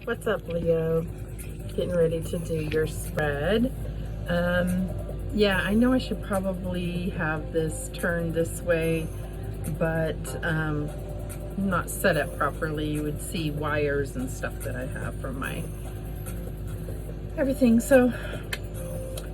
What's up, Leo? Getting ready to do your spread. Yeah, I know I should probably have this turned this way, but not set up properly. You would see wires and stuff that I have from my everything. So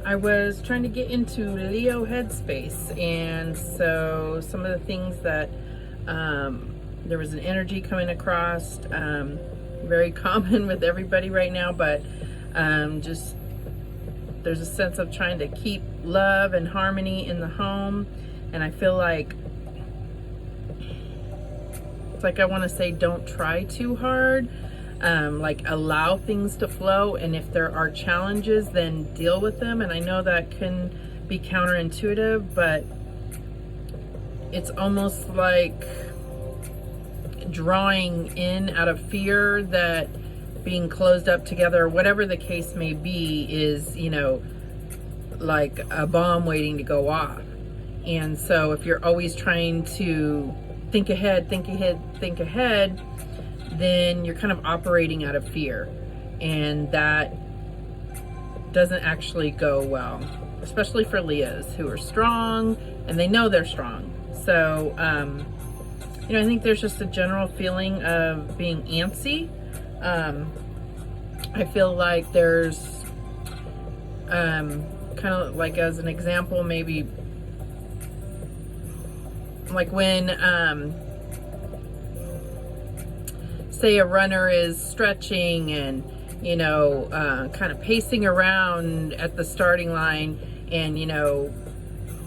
I was trying to get into Leo headspace, and so some of the things that there was an energy coming across, very common with everybody right now, but just there's a sense of trying to keep love and harmony in the home. And I feel like it's like I want to say don't try too hard, like allow things to flow, and if there are challenges then deal with them. And I know that can be counterintuitive, but it's almost like drawing in out of fear that being closed up together, whatever the case may be, is, you know, like a bomb waiting to go off. And so if you're always trying to think ahead, then you're kind of operating out of fear, and that doesn't actually go well, especially for Leos who are strong and they know they're strong. So you know, I think there's just a general feeling of being antsy. I feel like there's kind of like, as an example, maybe like when say a runner is stretching and, you know, kind of pacing around at the starting line and, you know,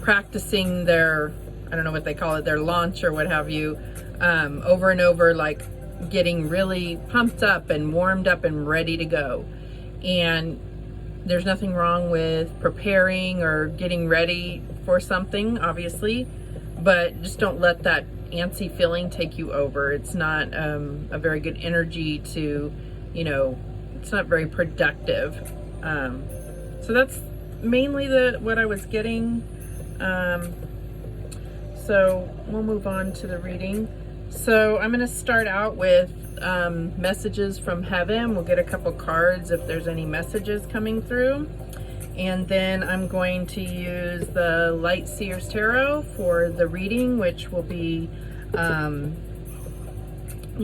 practicing their, I don't know what they call it, their launch or what have you, over and over, like getting really pumped up and warmed up and ready to go. And there's nothing wrong with preparing or getting ready for something, obviously, but just don't let that antsy feeling take you over. It's not a very good energy to, you know, it's not very productive. So that's mainly what I was getting. So we'll move on to the reading. So I'm going to start out with messages from heaven. We'll get a couple cards if there's any messages coming through. And then I'm going to use the Light Seers Tarot for the reading, which will be, you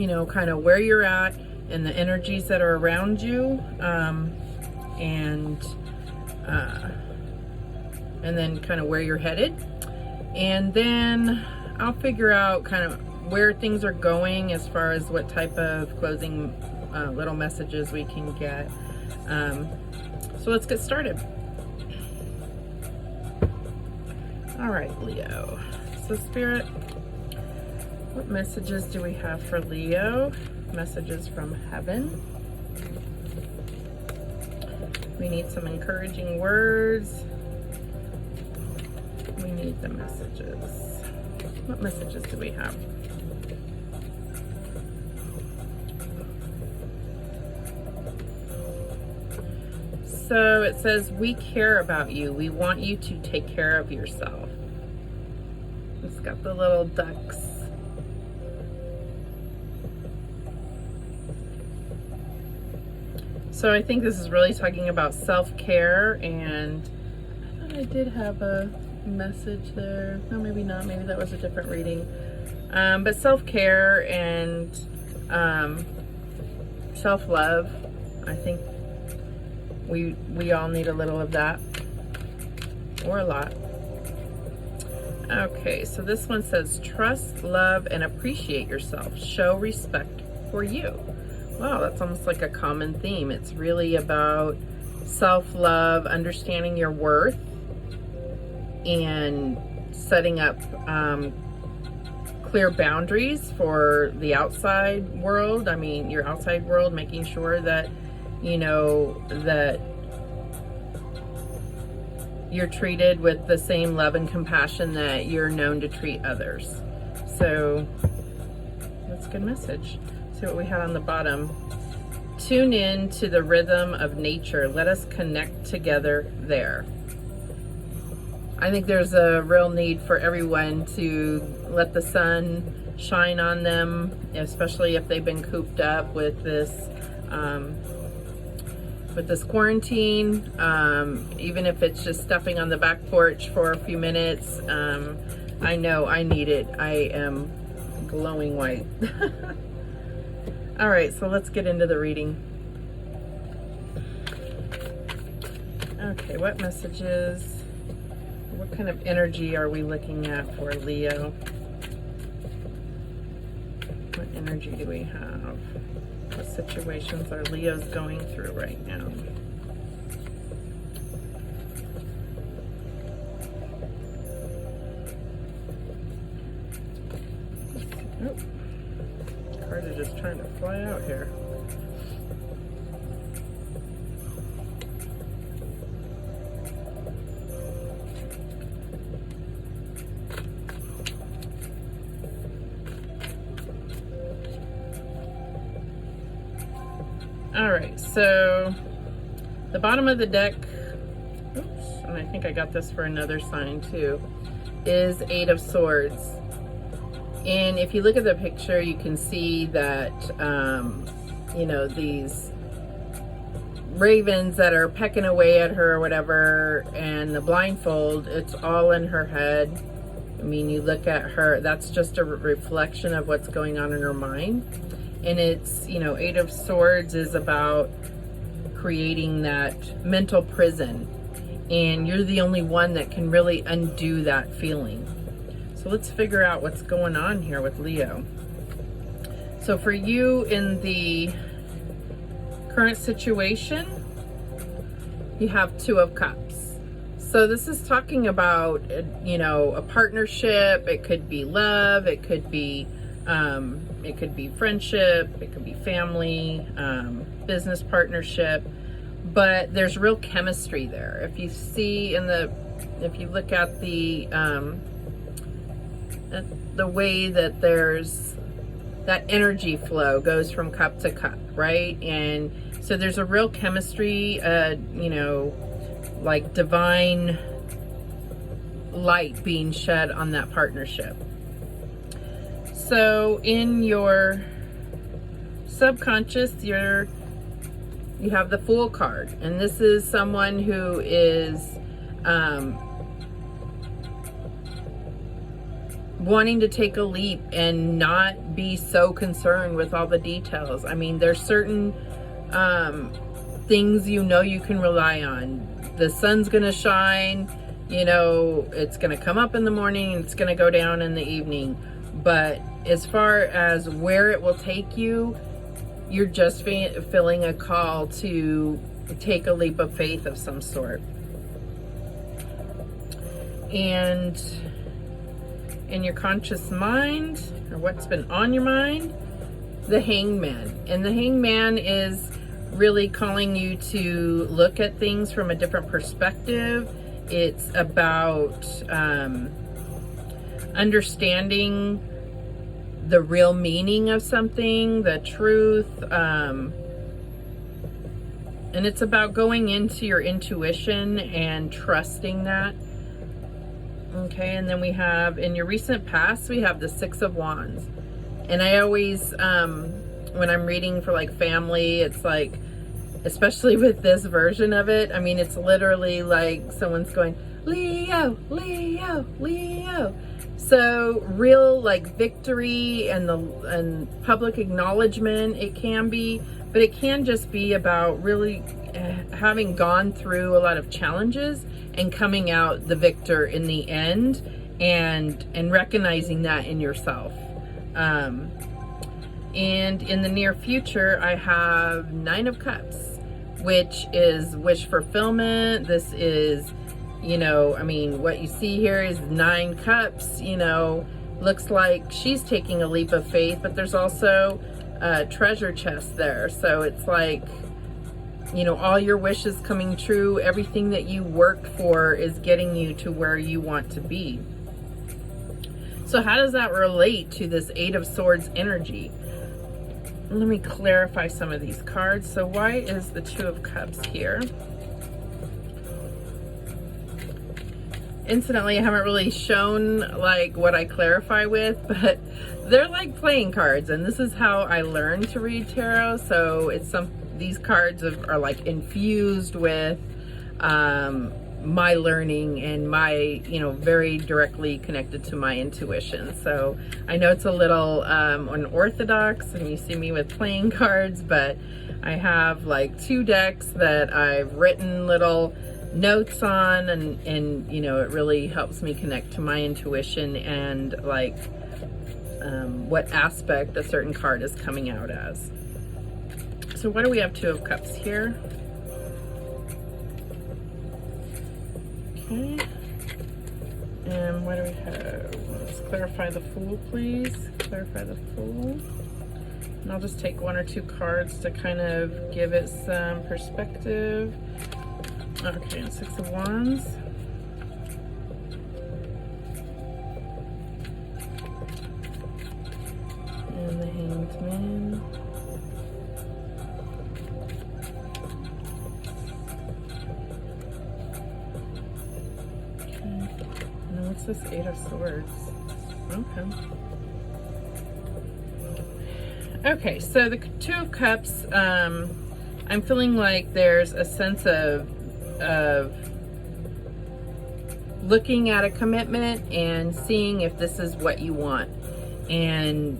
know, kind of where you're at and the energies that are around you. And then kind of where you're headed. And then I'll figure out kind of where things are going as far as what type of closing little messages we can get. So let's get started. All right, Leo. So Spirit, what messages do we have for Leo? Messages from heaven. We need some encouraging words. We need the messages. What messages do we have? So it says, we care about you. We want you to take care of yourself. It's got the little ducks. So I think this is really talking about self-care, and I thought I did have a message there. No, maybe not. Maybe that was a different reading. But self-care and self-love, I think we all need a little of that, or a lot. Okay, so this one says, trust, love, and appreciate yourself. Show respect for you. Wow, that's almost like a common theme. It's really about self-love, understanding your worth, and setting up clear boundaries for the outside world. I mean, your outside world, making sure that, you know, that you're treated with the same love and compassion that you're known to treat others. So that's a good message. See what we had on the bottom. Tune in to the rhythm of nature. Let us connect together there. I think there's a real need for everyone to let the sun shine on them, especially if they've been cooped up with this With this quarantine, even if it's just stepping on the back porch for a few minutes, I know I need it. I am glowing white. All right, so let's get into the reading. Okay, what messages, what kind of energy are we looking at for Leo? What energy do we have? What situations are Leos going through right now? Oh, cards are just trying to fly out here. All right, so the bottom of the deck, oops, and I think I got this for another sign too, is Eight of Swords. And if you look at the picture, you can see that, you know, these ravens that are pecking away at her or whatever, and the blindfold, it's all in her head. I mean, you look at her, that's just a reflection of what's going on in her mind. And it's, you know, Eight of Swords is about creating that mental prison. And you're the only one that can really undo that feeling. So let's figure out what's going on here with Leo. So for you in the current situation, you have Two of Cups. So this is talking about, you know, a partnership. It could be love. It could be friendship, it could be family, business partnership, but there's real chemistry there. If you see if you look at the way that there's that energy flow goes from cup to cup, right? And so there's a real chemistry, you know, like divine light being shed on that partnership. So in your subconscious, you have the Fool card, and this is someone who is wanting to take a leap and not be so concerned with all the details. I mean, there's certain things you know you can rely on. The sun's gonna shine, you know, it's gonna come up in the morning and it's gonna go down in the evening. But as far as where it will take you, you're just feeling a call to take a leap of faith of some sort. And in your conscious mind, or what's been on your mind, the Hangman. And the Hangman is really calling you to look at things from a different perspective. It's about understanding the real meaning of something, the truth, and it's about going into your intuition and trusting that. Okay, and then we have, in your recent past, we have the Six of Wands. And I always, when I'm reading for like family, it's like, especially with this version of it, I mean, it's literally like someone's going, Leo, Leo, Leo. So real like victory and public acknowledgement, it can be, but it can just be about really having gone through a lot of challenges and coming out the victor in the end, and recognizing that in yourself. And in the near future, I have Nine of Cups, which is wish fulfillment. This is, you know, I mean, what you see here is 9 cups, you know, looks like she's taking a leap of faith, but there's also a treasure chest there. So it's like, you know, all your wishes coming true, everything that you worked for is getting you to where you want to be. So how does that relate to this Eight of Swords energy? Let me clarify some of these cards. So why is the Two of Cups here? Incidentally, I haven't really shown like what I clarify with, but they're like playing cards, and this is how I learned to read tarot. So it's these cards are like infused with my learning and my, you know, very directly connected to my intuition. So I know it's a little unorthodox and you see me with playing cards, but I have like 2 decks that I've written little notes on, and you know, it really helps me connect to my intuition and like what aspect a certain card is coming out as. So what do we have? 2 of Cups here. Okay. And what do we have? Let's clarify the Fool, please. Clarify the Fool. And I'll just take 1 or 2 cards to kind of give it some perspective. Okay, and 6 of Wands. And the Hanged Man. What's this 8 of Swords? Okay, so the 2 of Cups, I'm feeling like there's a sense of looking at a commitment and seeing if this is what you want, and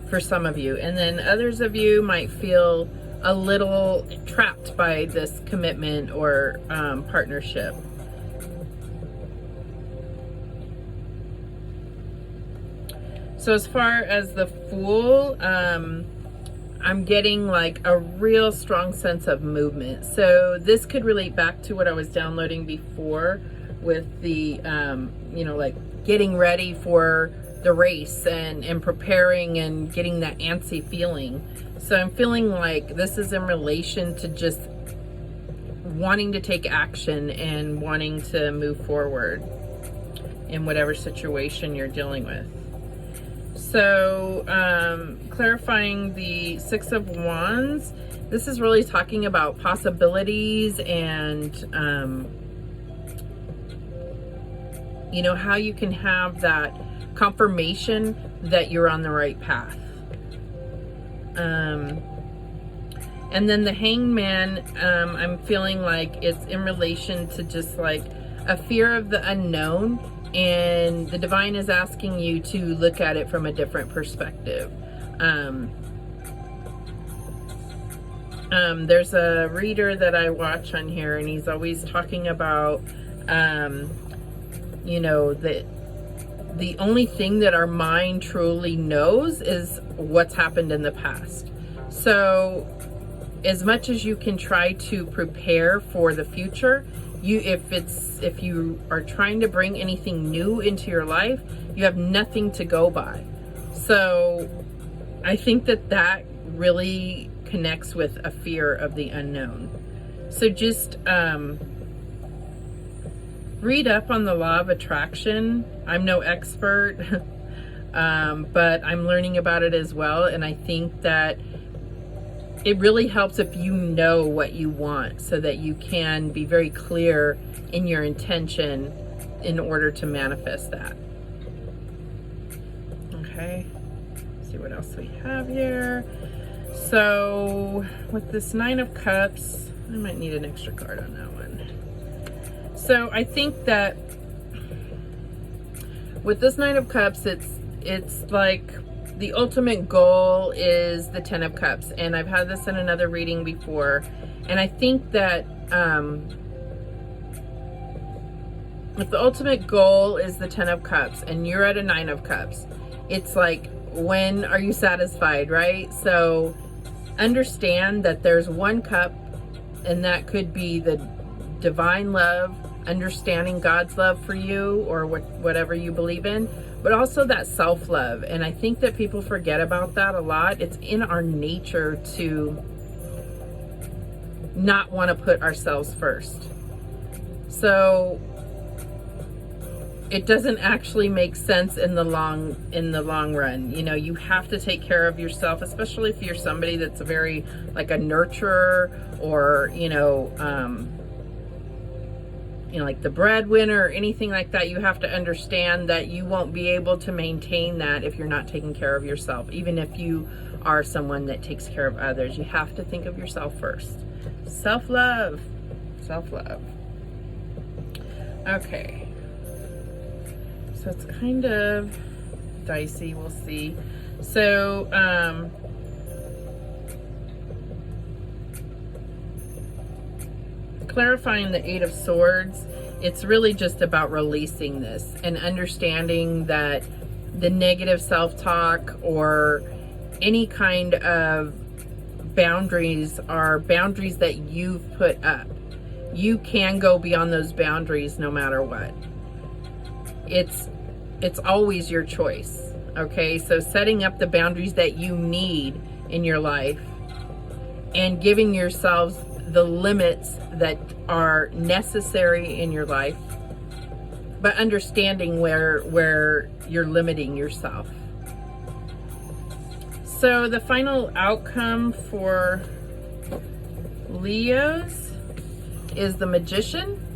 for some of you, and then others of you might feel a little trapped by this commitment or partnership. So as far as the Fool, I'm getting like a real strong sense of movement. So this could relate back to what I was downloading before with the, you know, like getting ready for the race and preparing and getting that antsy feeling. So I'm feeling like this is in relation to just wanting to take action and wanting to move forward in whatever situation you're dealing with. So clarifying the 6 of Wands, this is really talking about possibilities and you know, how you can have that confirmation that you're on the right path. And then the Hanged Man, I'm feeling like it's in relation to just like a fear of the unknown, and the divine is asking you to look at it from a different perspective. There's a reader that I watch on here, and he's always talking about, you know, that the only thing that our mind truly knows is what's happened in the past. So as much as you can try to prepare for the future, if you are trying to bring anything new into your life, you have nothing to go by. So I think that really connects with a fear of the unknown. So just read up on the law of attraction. I'm no expert, but I'm learning about it as well, and I think that it really helps if you know what you want, so that you can be very clear in your intention in order to manifest that. Okay, let's see what else we have here. So with this 9 of Cups, I might need an extra card on that one. So I think that with this 9 of Cups, it's like the ultimate goal is the 10 of Cups, and I've had this in another reading before, and I think that if the ultimate goal is the 10 of Cups and you're at a 9 of Cups, it's like, when are you satisfied, right? So understand that there's one cup, and that could be the divine love, understanding God's love for you, or whatever you believe in, but also that self-love. And I think that people forget about that a lot. It's in our nature to not want to put ourselves first. So it doesn't actually make sense in the long run. You know, you have to take care of yourself, especially if you're somebody that's very like a nurturer, or, you know, you know, like the breadwinner or anything like that, you have to understand that you won't be able to maintain that if you're not taking care of yourself. Even if you are someone that takes care of others, you have to think of yourself first. Self-love. Self-love. Okay. So it's kind of dicey, we'll see. So, clarifying the Eight of Swords, it's really just about releasing this and understanding that the negative self-talk or any kind of boundaries are boundaries that you've put up. You can go beyond those boundaries no matter what. It's always your choice. Okay, so setting up the boundaries that you need in your life and giving yourselves the limits that are necessary in your life, but understanding where you're limiting yourself. So the final outcome for Leos is the Magician.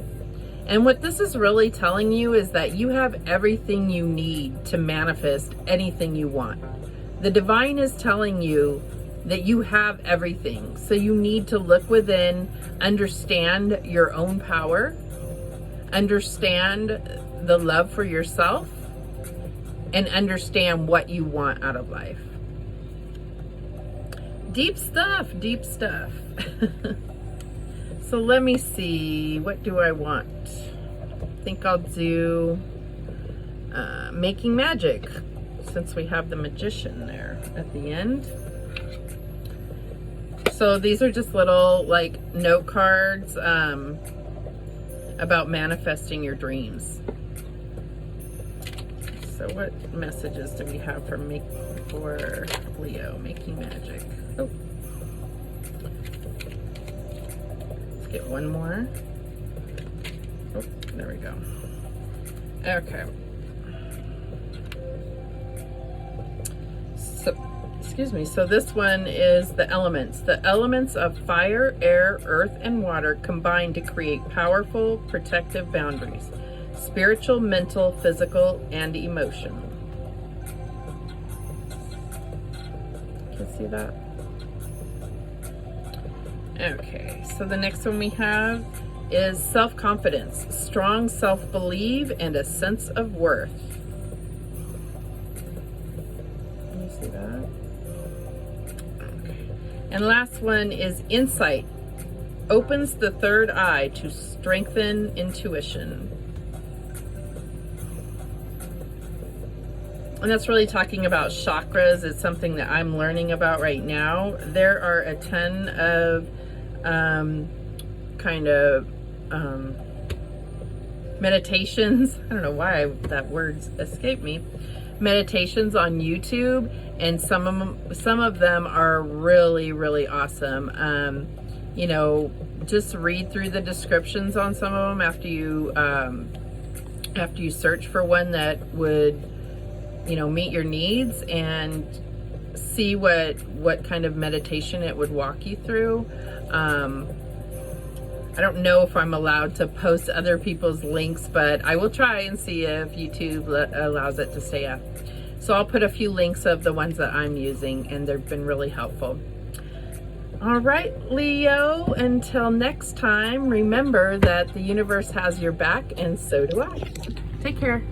And what this is really telling you is that you have everything you need to manifest anything you want. The divine is telling you that you have everything. So you need to look within, understand your own power, understand the love for yourself, and understand what you want out of life. Deep stuff, deep stuff. So let me see, what do I want? I think I'll do making magic, since we have the Magician there at the end. So these are just little like note cards about manifesting your dreams. So what messages do we have for Leo, making magic? Oh. Let's get one more. Oh, there we go. Okay. Excuse me, so this one is the elements. The elements of fire, air, earth, and water combine to create powerful protective boundaries. Spiritual, mental, physical, and emotional. Can you see that? Okay, so the next one we have is self-confidence, strong self-belief, and a sense of worth. Can you see that? And last one is insight. Opens the third eye to strengthen intuition. And that's really talking about chakras. It's something that I'm learning about right now. There are a ton of meditations. I don't know why that word escaped me. Meditations on YouTube, and some of them are really, really awesome. You know, just read through the descriptions on some of them after you search for one that would, you know, meet your needs, and see what kind of meditation it would walk you through. I don't know if I'm allowed to post other people's links, but I will try and see if YouTube allows it to stay up. So I'll put a few links of the ones that I'm using, and they've been really helpful. All right, Leo, until next time, remember that the universe has your back, and so do I. Take care.